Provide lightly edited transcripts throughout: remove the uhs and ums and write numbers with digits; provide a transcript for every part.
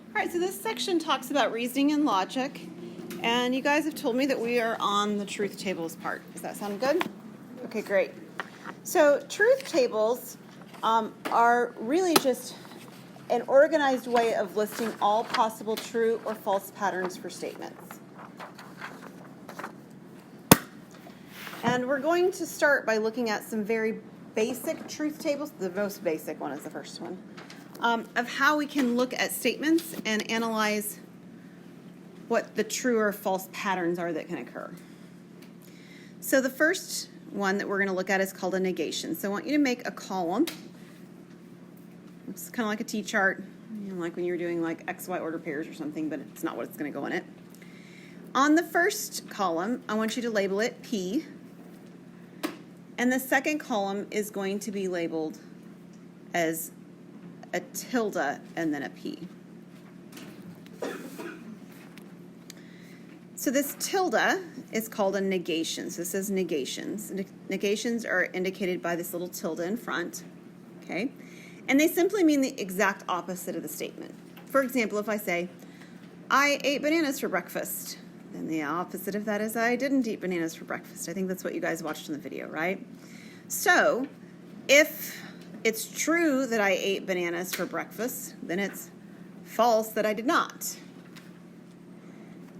All right, so this section talks about reasoning and logic, and you guys have told me that we are on the truth tables part. Does that sound good? Okay, great. So truth tables are really just an organized way of listing all possible true or false patterns for statements. And we're going to start by looking at some very basic truth tables. The most basic one is the first one. Of how we can look at statements and analyze what the true or false patterns are that can occur. So the first one that we're going to look at is called a negation. So I want you to make a column. It's kind of like a T-chart, like when you're doing like XY order pairs or something, but it's not what's going to go in it. On the first column, I want you to label it P, and the second column is going to be labeled as a tilde and then a P. So this tilde is called a negation. So this is negations. Negations are indicated by this little tilde in front, okay? And they simply mean the exact opposite of the statement. For example, if I say, I ate bananas for breakfast, then the opposite of that is I didn't eat bananas for breakfast. I think that's what you guys watched in the video, right? So if it's true that I ate bananas for breakfast, then it's false that I did not.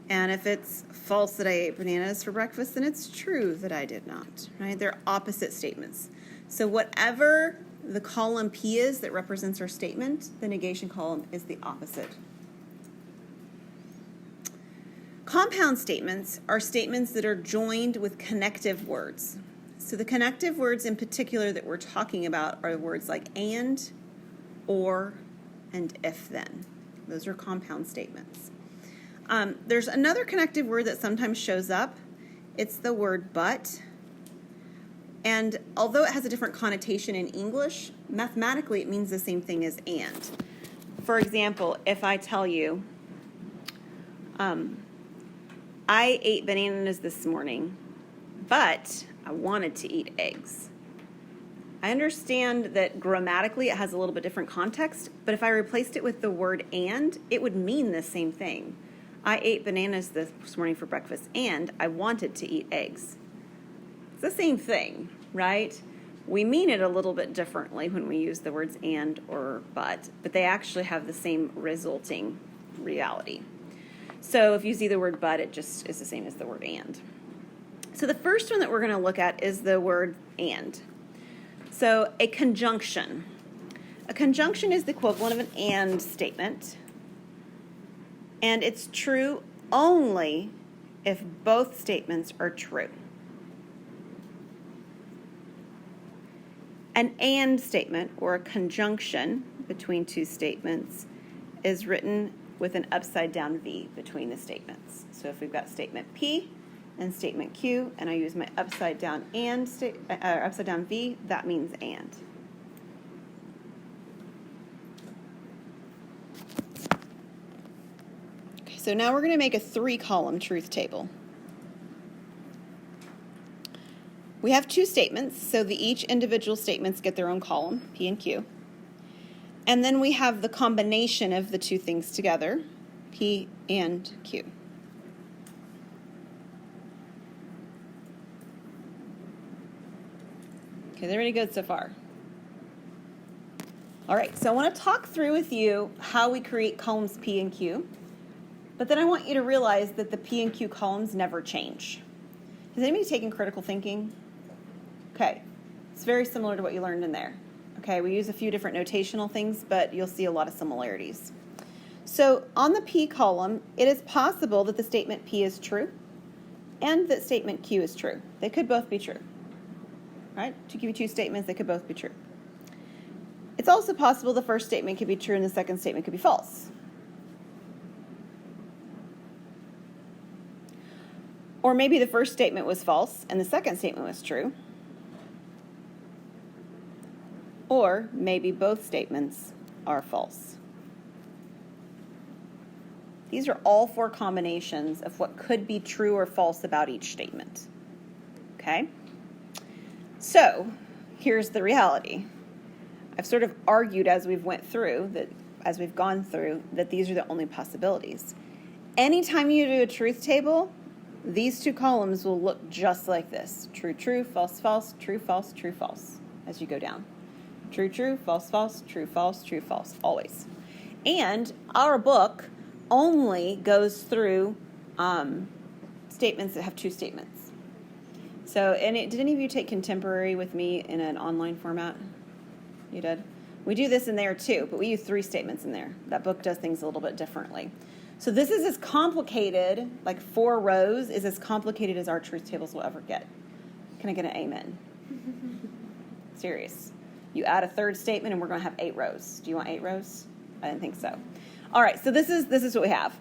And if it's false that I ate bananas for breakfast, then it's true that I did not, right? They're opposite statements. So whatever the column P is that represents our statement, the negation column is the opposite. Compound statements are statements that are joined with connective words. So the connective words in particular that we're talking about are words like and, or, and if then. Those are compound statements. There's another connective word that sometimes shows up. It's the word but. And although it has a different connotation in English, mathematically it means the same thing as and. For example, if I tell you, I ate bananas this morning, but I wanted to eat eggs. I understand that grammatically it has a little bit different context, but if I replaced it with the word and, it would mean the same thing. I ate bananas this morning for breakfast, and I wanted to eat eggs. It's the same thing, right? We mean it a little bit differently when we use the words and or but they actually have the same resulting reality. So if you see the word but, it just is the same as the word and. So the first one that we're going to look at is the word and. So a conjunction. A conjunction is the equivalent of an and statement. And it's true only if both statements are true. An and statement, or a conjunction between two statements, is written with an upside down V between the statements. So if we've got statement P and statement Q, and I use my upside down upside down V, that means and. Okay, so now we're going to make a 3-column truth table. We have 2 statements, so each individual statements get their own column, P and Q. And then we have the combination of the 2 things together, P and Q. Okay, they're really good so far. All right, so I want to talk through with you how we create columns P and Q, but then I want you to realize that the P and Q columns never change. Has anybody taken critical thinking? Okay, it's very similar to what you learned in there. Okay, we use a few different notational things, but you'll see a lot of similarities. So on the P column, it is possible that the statement P is true and that statement Q is true. They could both be true. Right? To give you 2 statements, they could both be true. It's also possible the first statement could be true and the second statement could be false. Or maybe the first statement was false and the second statement was true. Or maybe both statements are false. These are all 4 combinations of what could be true or false about each statement. Okay? So, here's the reality. I've sort of argued as we've went through that as we've gone through, that these are the only possibilities. Anytime you do a truth table, these two columns will look just like this. True, true, false, false, true, false, true, false, as you go down. True, true, false, false, true, false, always. And our book only goes through statements that have two statements. So, did any of you take contemporary with me in an online format? You did? We do this in there too, but we use 3 statements in there. That book does things a little bit differently. So this is as complicated, like 4 rows is as complicated as our truth tables will ever get. Can I get an amen? Serious. You add a 3rd statement and we're going to have 8 rows. Do you want 8 rows? I didn't think so. All right, so this is what we have.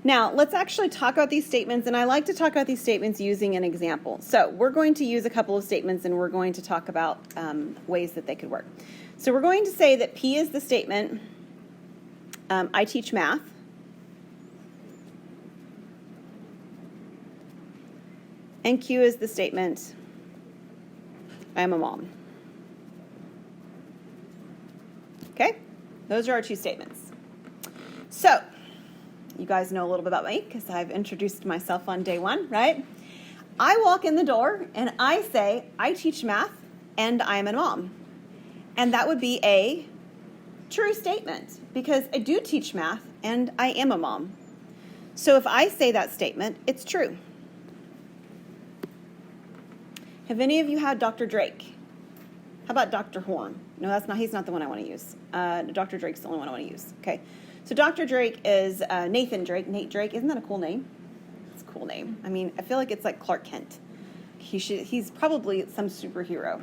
Now, let's actually talk about these statements, and I like to talk about these statements using an example. So we're going to use a couple of statements, and we're going to talk about ways that they could work. So we're going to say that P is the statement, I teach math. And Q is the statement, I am a mom. Okay? Those are our 2 statements. So, you guys know a little bit about me because I've introduced myself on day 1, right? I walk in the door and I say, I teach math and I am a mom. And that would be a true statement because I do teach math and I am a mom. So if I say that statement, it's true. Have any of you had Dr. Drake? How about Dr. Horn? No, he's not the one I want to use. Dr. Drake's the only one I want to use. Okay. So Dr. Drake is Nathan Drake. Nate Drake. Isn't that a cool name? It's a cool name. I mean, I feel like it's like Clark Kent. He's probably some superhero.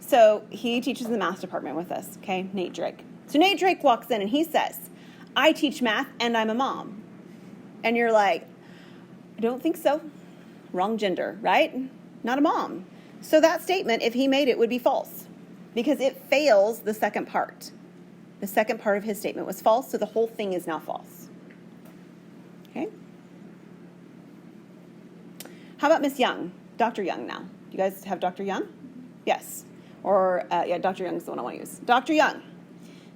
So he teaches in the math department with us. Okay, Nate Drake. So Nate Drake walks in and he says, I teach math and I'm a mom. And you're like, I don't think so. Wrong gender, right? Not a mom. So that statement, if he made it, would be false because it fails the second part. The second part of his statement was false, so the whole thing is now false. Okay? How about Miss Young? Dr. Young now. Do you guys have Dr. Young? Yes. Or, Dr. Young is the one I want to use. Dr. Young.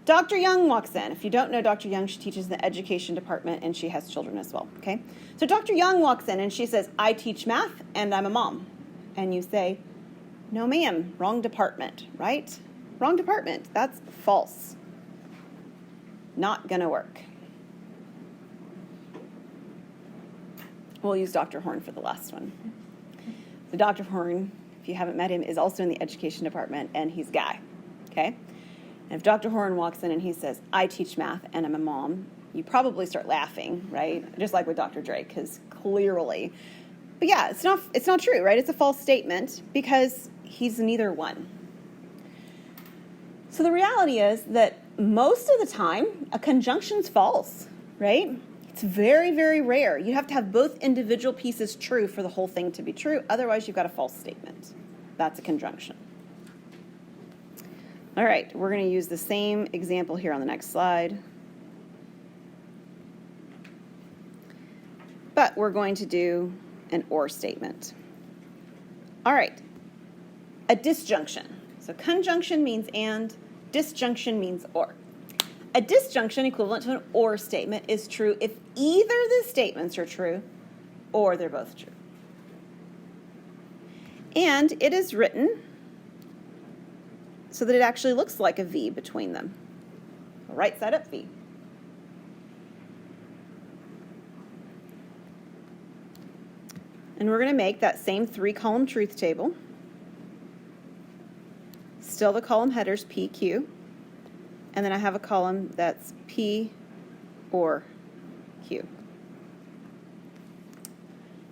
Dr. Young walks in. If you don't know Dr. Young, she teaches in the education department, and she has children as well. Okay? So Dr. Young walks in, and she says, I teach math, and I'm a mom. And you say, no, ma'am, wrong department, right? Wrong department. That's false. Not going to work. We'll use Dr. Horn for the last one. So Dr. Horn, if you haven't met him, is also in the education department, and he's a guy, okay? And if Dr. Horn walks in and he says, I teach math and I'm a mom, you probably start laughing, right? Just like with Dr. Drake, because clearly. But yeah, it's not true, right? It's a false statement because he's neither one. So the reality is that most of the time, a conjunction's false, right? It's very, very rare. You have to have both individual pieces true for the whole thing to be true. Otherwise, you've got a false statement. That's a conjunction. All right, we're going to use the same example here on the next slide. But we're going to do an or statement. All right, a disjunction. So conjunction means and, disjunction means or. A disjunction equivalent to an or statement is true if either the statements are true or they're both true. And it is written so that it actually looks like a V between them. A right side up V. And we're going to make that same 3-column truth table. Still the column headers P, Q. And then I have a column that's P or Q.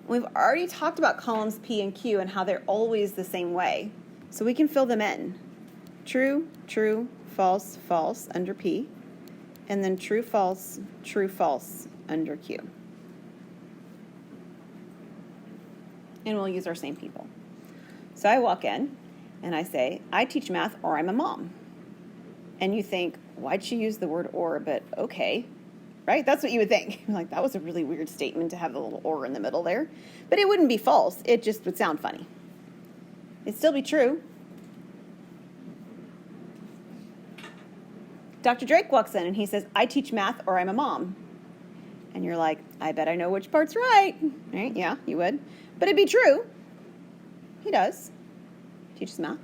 We've already talked about columns P and Q and how they're always the same way. So we can fill them in. True, true, false, false under P. And then true, false under Q. And we'll use our same people. So I walk in and I say, I teach math or I'm a mom. And you think, why'd she use the word or, but okay, right? That's what you would think. Like, that was a really weird statement to have a little or in the middle there. But it wouldn't be false. It just would sound funny. It'd still be true. Dr. Drake walks in and he says, I teach math or I'm a mom. And you're like, I bet I know which part's right. Right? Yeah, you would. But it'd be true. He does. Teaches math.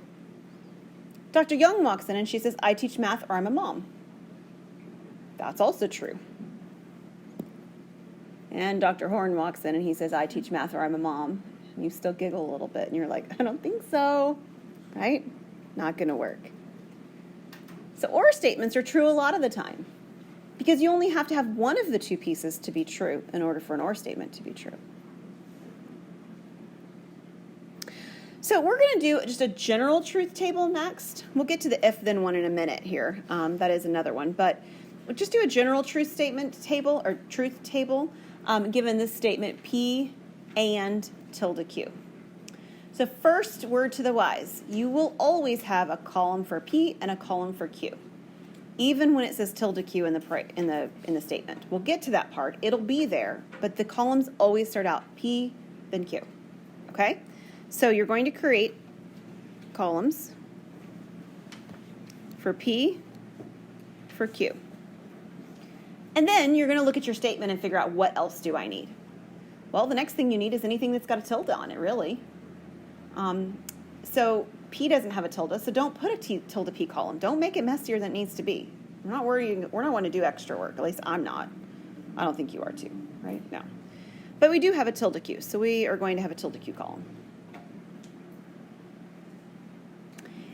Dr. Young walks in and she says, I teach math or I'm a mom. That's also true. And Dr. Horn walks in and he says, I teach math or I'm a mom. And you still giggle a little bit and you're like, I don't think so. Right? Not going to work. So or statements are true a lot of the time because you only have to have one of the two pieces to be true in order for an or statement to be true. So we're going to do just a general truth table next. We'll get to the if then one in a minute here. That is another one. But we'll just do a general truth statement table or truth table given this statement P and tilde Q. So first word to the wise. You will always have a column for P and a column for Q, even when it says tilde Q in the statement. We'll get to that part. It'll be there, but the columns always start out P, then Q. Okay? So you're going to create columns for P, for Q. And then you're going to look at your statement and figure out what else do I need. Well, the next thing you need is anything that's got a tilde on it, really. So P doesn't have a tilde, so don't put a tilde P column. Don't make it messier than it needs to be. We're not wanting to do extra work. At least I'm not. I don't think you are too, right? No. But we do have a tilde Q, so we are going to have a tilde Q column.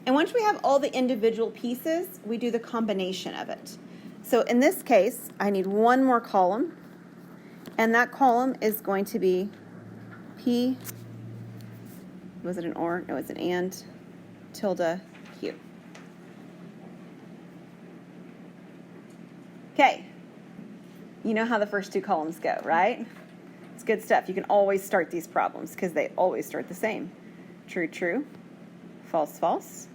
And once we have all the individual pieces, we do the combination of it. So in this case, I need one more column, and that column is going to be P, was it an or? No, it's an and, tilde Q. Okay, you know how the first two columns go, right? It's good stuff. You can always start these problems because they always start the same. True, true, false, false,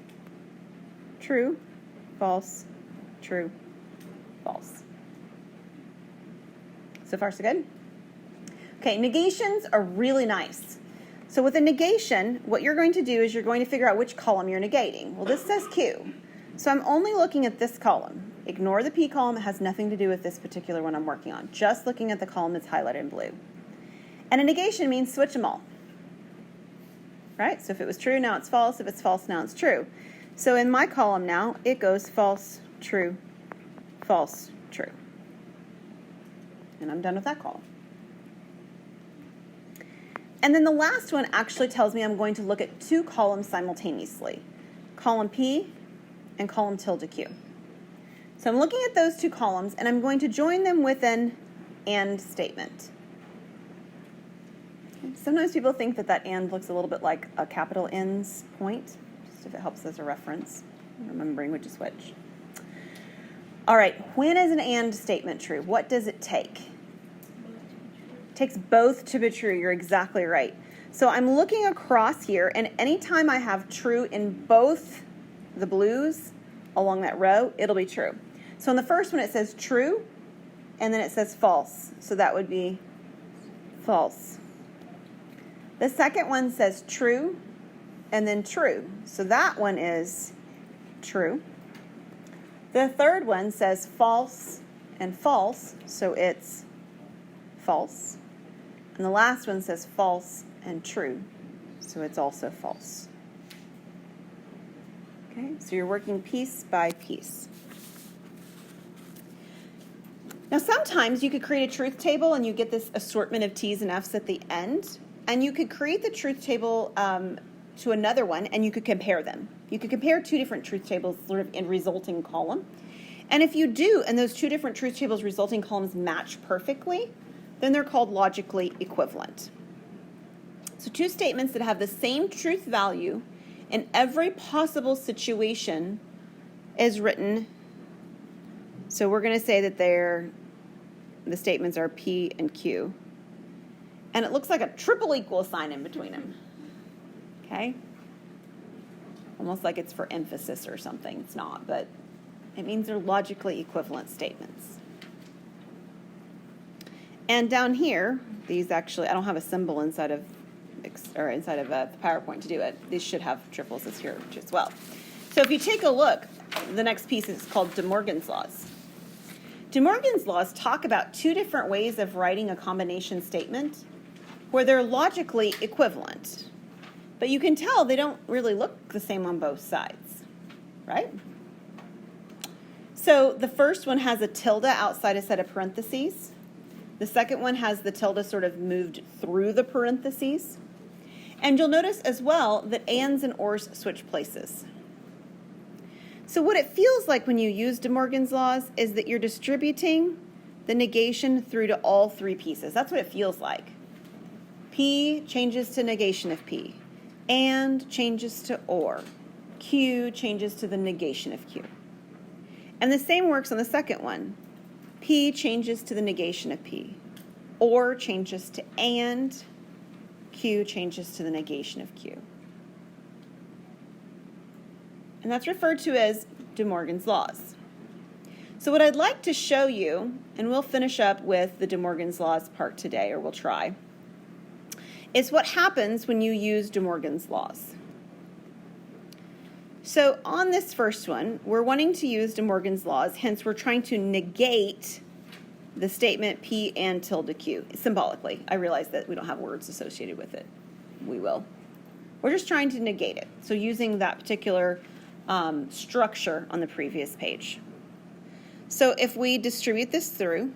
true, false, true, false. So far, so good? Okay, negations are really nice. So with a negation, what you're going to do is you're going to figure out which column you're negating. Well, this says Q. So I'm only looking at this column. Ignore the P column. It has nothing to do with this particular one I'm working on. Just looking at the column that's highlighted in blue. And a negation means switch them all. Right? So if it was true, now it's false. If it's false, now it's true. So in my column now, it goes false, true, false, true. And I'm done with that column. And then the last one actually tells me I'm going to look at two columns simultaneously. Column P and column tilde Q. So I'm looking at those two columns and I'm going to join them with an and statement. Sometimes people think that and looks a little bit like a capital N's point, just if it helps as a reference, remembering which is which. All right, when is an and statement true? What does it take? It takes both to be true. You're exactly right. So I'm looking across here, and anytime I have true in both the blues along that row, it'll be true. So in the first one, it says true, and then it says false. So that would be false. The second one says true, and then true. So that one is true. The third one says false and false, so it's false. And the last one says false and true, so it's also false. Okay, so you're working piece by piece. Now sometimes you could create a truth table and you get this assortment of T's and F's at the end, and you could create the truth table to another one and you could compare them. You could compare two different truth tables sort of in resulting column. And if you do, and those two different truth tables resulting columns match perfectly, then they're called logically equivalent. So two statements that have the same truth value in every possible situation is written. So we're going to say that the statements are P and Q. And it looks like a triple equal sign in between them. Okay? Almost like it's for emphasis or something. It's not, but it means they're logically equivalent statements. And down here, these actually, I don't have a symbol inside of the PowerPoint to do it. These should have triples as here as well. So if you take a look, the next piece is called De Morgan's laws. De Morgan's laws talk about two different ways of writing a combination statement where they're logically equivalent. But you can tell they don't really look the same on both sides, right? So the first one has a tilde outside a set of parentheses. The second one has the tilde sort of moved through the parentheses. And you'll notice as well that ands and ors switch places. So what it feels like when you use De Morgan's laws is that you're distributing the negation through to all three pieces. That's what it feels like. P changes to negation of P. And changes to or. Q changes to the negation of Q. And the same works on the second one. P changes to the negation of P. Or changes to and. Q changes to the negation of Q. And that's referred to as De Morgan's laws. So what I'd like to show you, and we'll finish up with the De Morgan's laws part today, or we'll try, is what happens when you use De Morgan's laws. So on this first one, we're wanting to use De Morgan's laws, hence we're trying to negate the statement P and tilde Q symbolically. I realize that we don't have words associated with it. We will. We're just trying to negate it. So using that particular structure on the previous page. So if we distribute this through,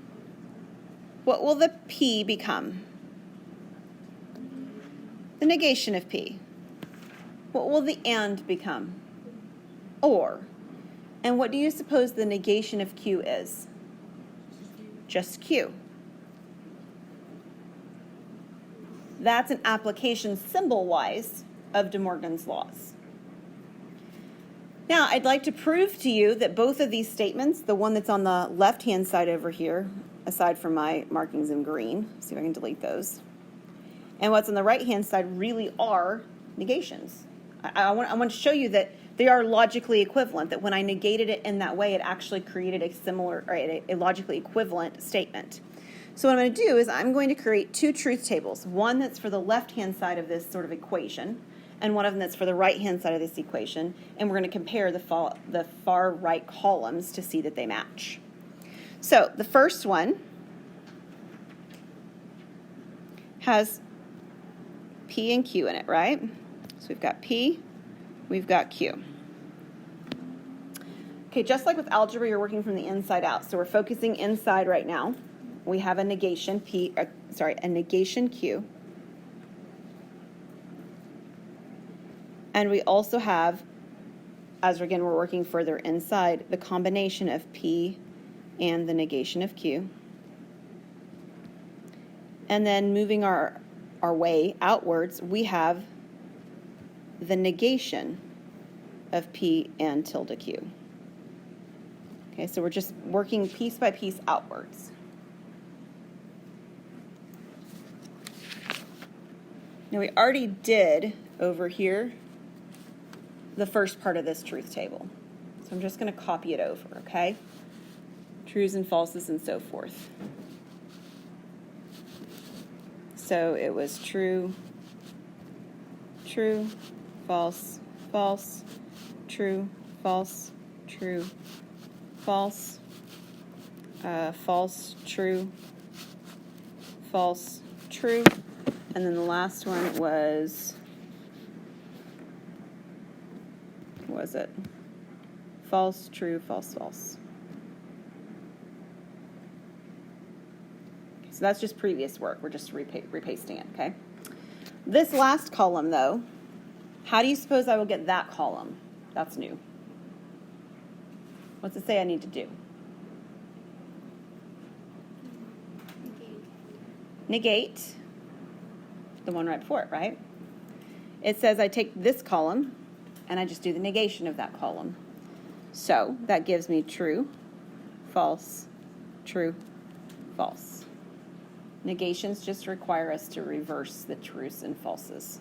what will the P become? The negation of P. What will the and become? Or. And what do you suppose the negation of Q is? Just Q. That's an application symbol-wise of De Morgan's laws. Now, I'd like to prove to you that both of these statements, the one that's on the left-hand side over here, aside from my markings in green, see if I can delete those, and what's on the right-hand side really are negations. I want to show you that they are logically equivalent, that when I negated it in that way, it actually created a similar, or a logically equivalent statement. So what I'm going to do is I'm going to create two truth tables, one that's for the left-hand side of this sort of equation, and one of them that's for the right-hand side of this equation, and we're going to compare the far right columns to see that they match. So the first one has P and Q in it, right? So we've got P, we've got Q. Okay, just like with algebra, you're working from the inside out. So we're focusing inside right now. We have a negation a negation Q. And we also have, as again we're working further inside, the combination of P and the negation of Q. And then moving our way outwards, we have the negation of P and tilde Q. Okay, so we're just working piece by piece outwards. Now we already did over here the first part of this truth table. So I'm just going to copy it over, okay? Trues and falses and so forth. So it was true, true, false, false, true, false, true, false, false, true, false, true. And then the last one was it? False, true, false, false. So that's just previous work. We're just repasting it, okay? This last column, though, how do you suppose I will get that column? That's new. What's it say I need to do? Negate the one right before it, right? It says I take this column and I just do the negation of that column. So that gives me true, false, true, false. Negations just require us to reverse the truths and falses.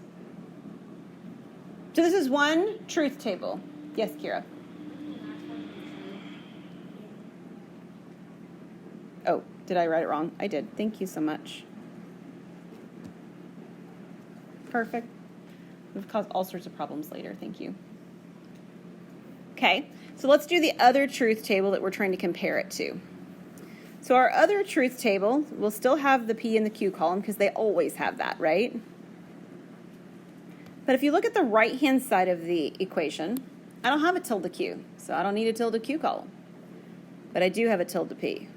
So this is one truth table. Yes, Kira? Oh, did I write it wrong? I did. Thank you so much. Perfect. We've caused all sorts of problems later. Thank you. Okay, so let's do the other truth table that we're trying to compare it to. So our other truth table will still have the P and the Q column because they always have that, right? But if you look at the right-hand side of the equation, I don't have a tilde Q, so I don't need a tilde Q column. But I do have a tilde P.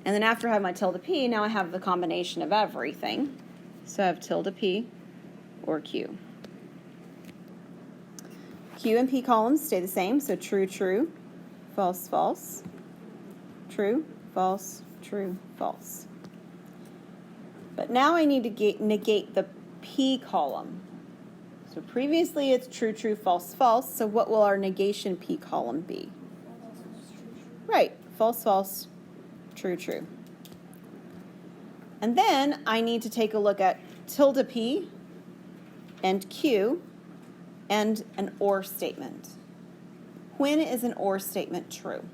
And then after I have my tilde P, now I have the combination of everything. So I have tilde P or Q. Q and P columns stay the same, so true, true, false, false, true, false, true, false. But now I need to negate the P column. So previously it's true, true, false, false, so what will our negation P column be? Right, false, false, true, true. And then I need to take a look at tilde P and Q and an or statement. When is an or statement true?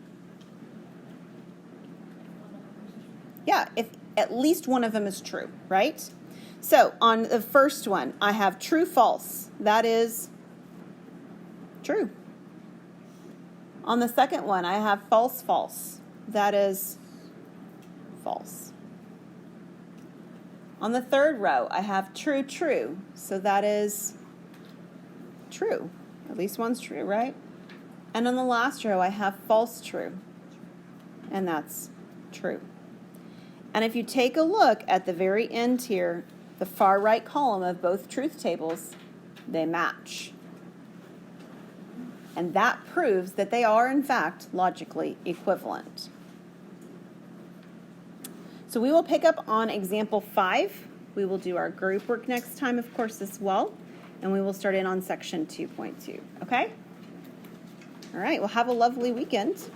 Yeah, if at least one of them is true, right? So on the first one, I have true, false. That is true. On the second one, I have false, false. That is false. On the third row, I have true, true. So that is true. At least one's true, right? And on the last row, I have false, true. And that's true. And if you take a look at the very end here, the far right column of both truth tables, they match. And that proves that they are, in fact, logically equivalent. So we will pick up on example 5. We will do our group work next time, of course, as well. And we will start in on section 2.2. Okay? All right, well, have a lovely weekend.